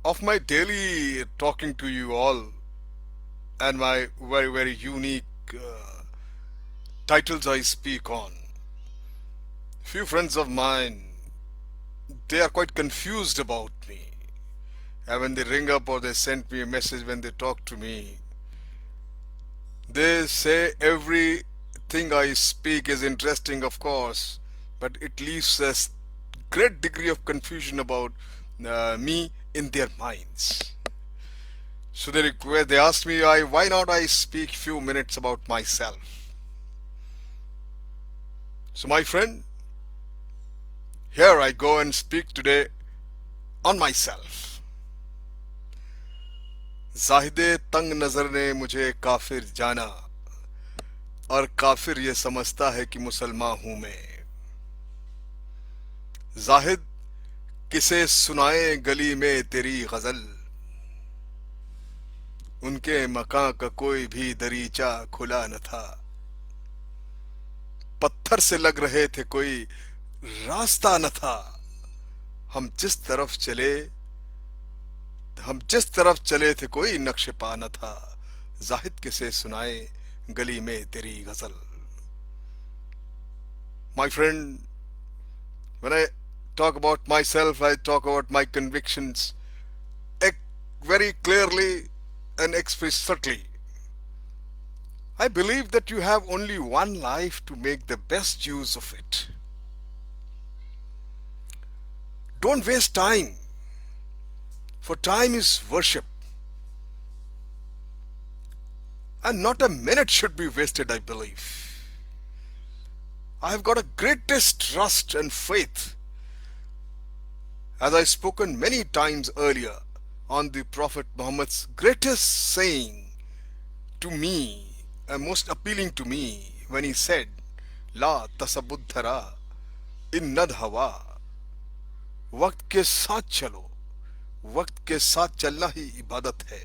of my daily talking to you all and my very, very unique titles I speak on. Few friends of mine, they are quite confused about me. And when they ring up or they send me a message when they talk to me, they say everything I speak is interesting, of course, but it leaves a great degree of confusion about me in their minds. So they asked me why not I speak few minutes about myself. So my friend, here I go and speak today on myself. जाहिदे तंग नजर ने मुझे काफिर जाना और काफिर ये समझता है कि मुसलमान हूं मैं. जाहिद किसे सुनाए गली में तेरी गजल, उनके मकां का कोई भी दरीचा खुला न था. पत्थर से लग रहे थे कोई रास्ता न था. हम जिस तरफ चले हम जिस तरफ चले थे कोई नक्शे पा न था. जाहिद किसे सुनाए गली में तेरी गजल. My friend, when I talk about myself, I talk about my convictions very clearly and explicitly. I believe that you have only one life to make the best use of it. Don't waste time, for time is worship. And not a minute should be wasted, I believe. I have got a greatest trust and faith, as I spoken many times earlier, on the Prophet Muhammad's greatest saying to me, and most appealing to me, when he said, La tasabuddhara innad hawa. वक्त के साथ चलो, वक्त के साथ चलना ही इबादत है.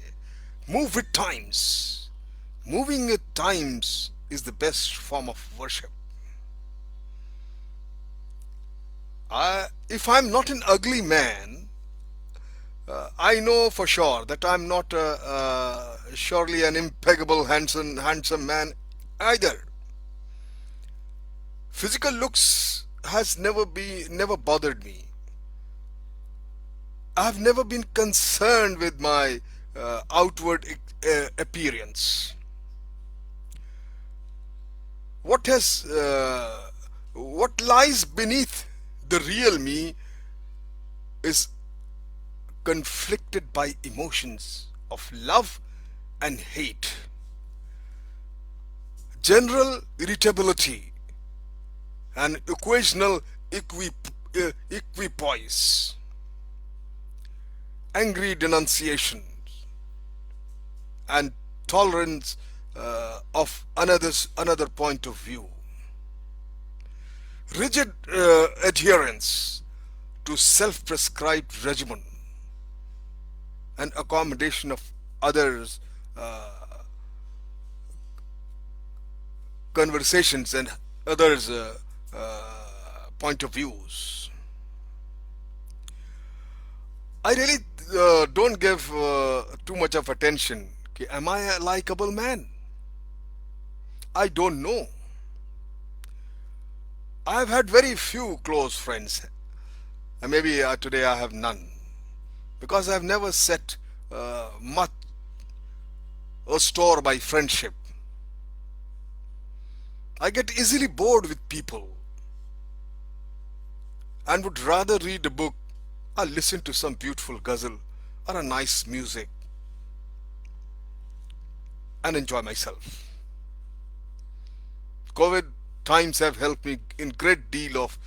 Move with times. Moving with times is the best form of worship. If I'm not an ugly man, I know for sure that I'm not surely an impeccable, handsome man either. Physical looks has never bothered me. I've never been concerned with my outward appearance. What lies beneath the real me is conflicted by emotions of love and hate, general irritability, and occasional equipoise, angry denunciations, and tolerance of another point of view, rigid adherence to self-prescribed regimen, and accommodation of others' conversations and others' point of views. I really don't give too much of attention. Am I a likable man? I don't know. I've had very few close friends, and maybe today I have none, because I've never set much a store by friendship. I get easily bored with people and would rather read a book or listen to some beautiful ghazal or a nice music and enjoy myself. COVID times have helped me in great deal of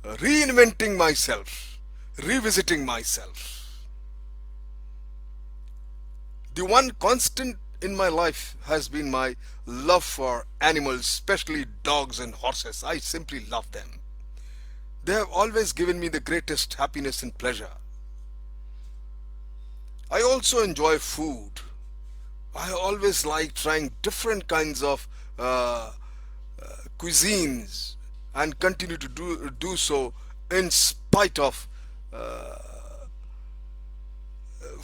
reinventing myself, revisiting myself. The one constant in my life has been my love for animals, especially dogs and horses. I simply love them. They have always given me the greatest happiness and pleasure. I also enjoy food. I always like trying different kinds of cuisines and continue to do so in spite of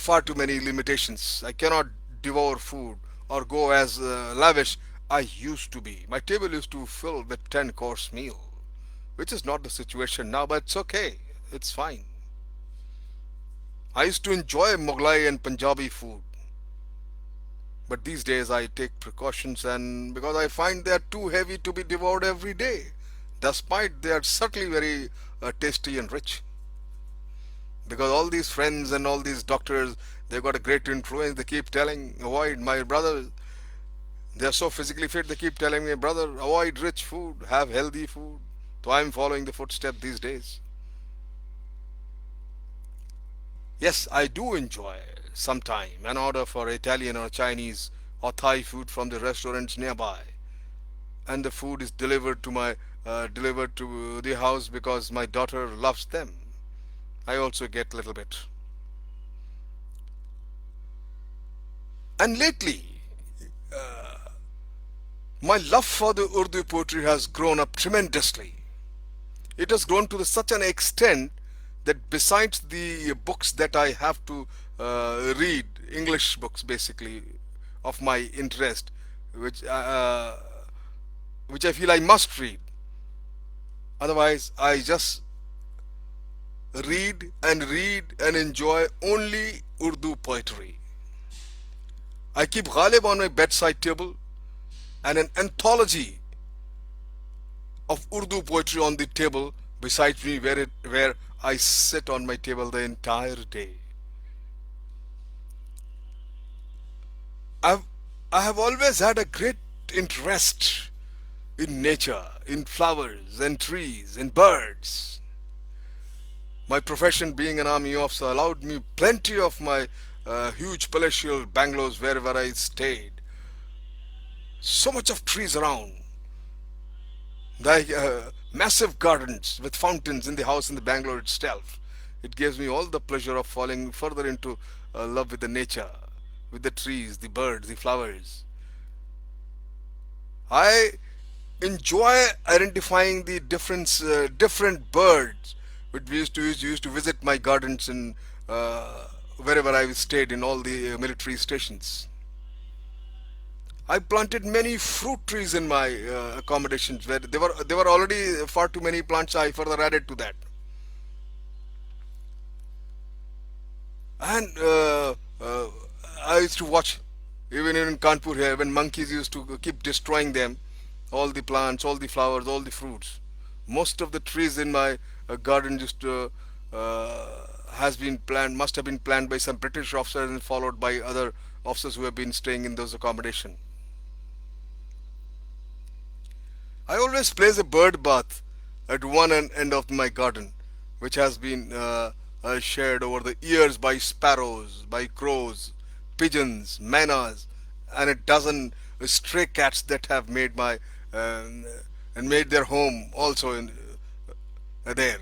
far too many limitations. I cannot devour food or go as lavish I used to be. My table used to fill with 10-course meal, which is not the situation now, but it's okay. It's fine. I used to enjoy Mughlai and Punjabi food, but these days I take precautions and because I find they are too heavy to be devoured every day, despite they are certainly very tasty and rich. Because all these friends and all these doctors, they've got a great influence. They keep telling, avoid, my brother, they're so physically fit, they keep telling me, brother, avoid rich food, have healthy food. So I'm following the footstep these days. Yes, I do enjoy sometime an order for Italian or Chinese or Thai food from the restaurants nearby, and the food is delivered to the house because my daughter loves them. I also get a little bit. And lately, my love for the Urdu poetry has grown up tremendously. It has grown to such an extent that besides the books that I have to read, English books basically of my interest, which uh, which I feel I must read. Otherwise, I just read and enjoy only Urdu poetry. I keep Ghalib on my bedside table and an anthology of Urdu poetry on the table beside me where I sit on my table the entire day. I've I have always had a great interest in nature, in flowers and trees and birds. My profession being an army officer allowed me plenty of my huge palatial bungalows wherever I stayed. So much of trees around, like massive gardens with fountains in the house in the Bangalore itself. It gives me all the pleasure of falling further into love with the nature, with the trees, the birds, the flowers. I enjoy identifying the different birds which we used to visit my gardens and wherever I stayed in all the military stations. I planted many fruit trees in my accommodations where there were already far too many plants. I further added to that, and I used to watch even in Kanpur here when monkeys used to keep destroying them, all the plants, all the flowers, all the fruits. Most of the trees in my garden just has been planned, must have been planned by some British officers and followed by other officers who have been staying in those accommodation. I always place a bird bath at one end of my garden, which has been shared over the years by sparrows, by crows, pigeons, manas, and a dozen stray cats that have made my and made their home also in there.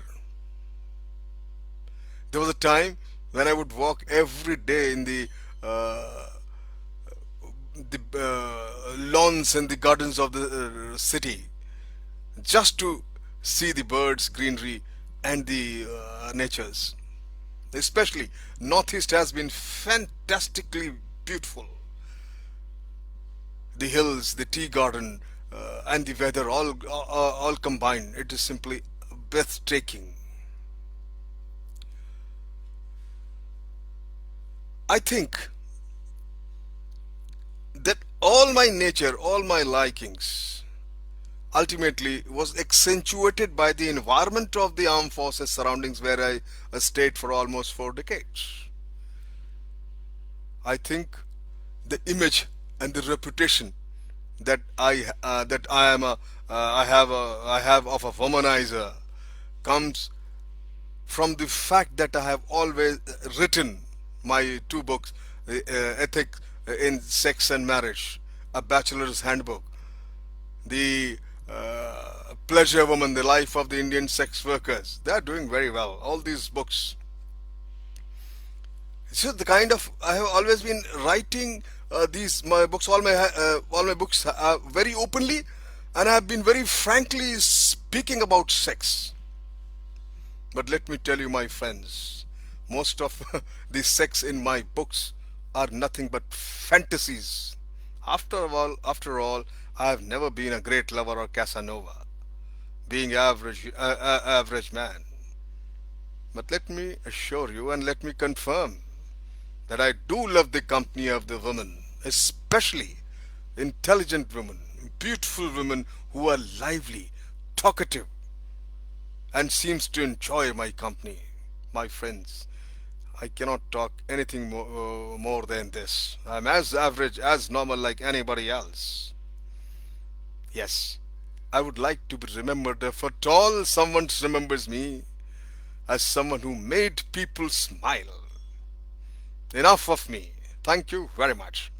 There was a time when I would walk every day in the lawns and the gardens of the city just to see the birds, greenery, and the natures. Especially Northeast has been fantastically beautiful. The hills, the tea garden, and the weather all combined. It is simply breathtaking. I think that all my nature, all my likings, ultimately was accentuated by the environment of the armed forces surroundings where I stayed for almost 4 decades. I think the image and the reputation that I am a I have of a womanizer comes from the fact that I have always written my two books, Ethics in Sex and Marriage, a bachelor's handbook, the Pleasure Woman, the life of the Indian sex workers. They are doing very well. All these books. So the kind of I have always been writing these my books, all my books very openly, and I have been very frankly speaking about sex. But let me tell you, my friends, Most of the sex in my books are nothing but fantasies. After all, I have never been a great lover or Casanova, being average man. But let me assure you and let me confirm that I do love the company of the women, especially intelligent women, beautiful women who are lively, talkative, and seems to enjoy my company. My friends, I cannot talk anything more than this. I'm as average, as normal like anybody else. Yes, I would like to be remembered if at all someone remembers me as someone who made people smile. Enough of me. Thank you very much.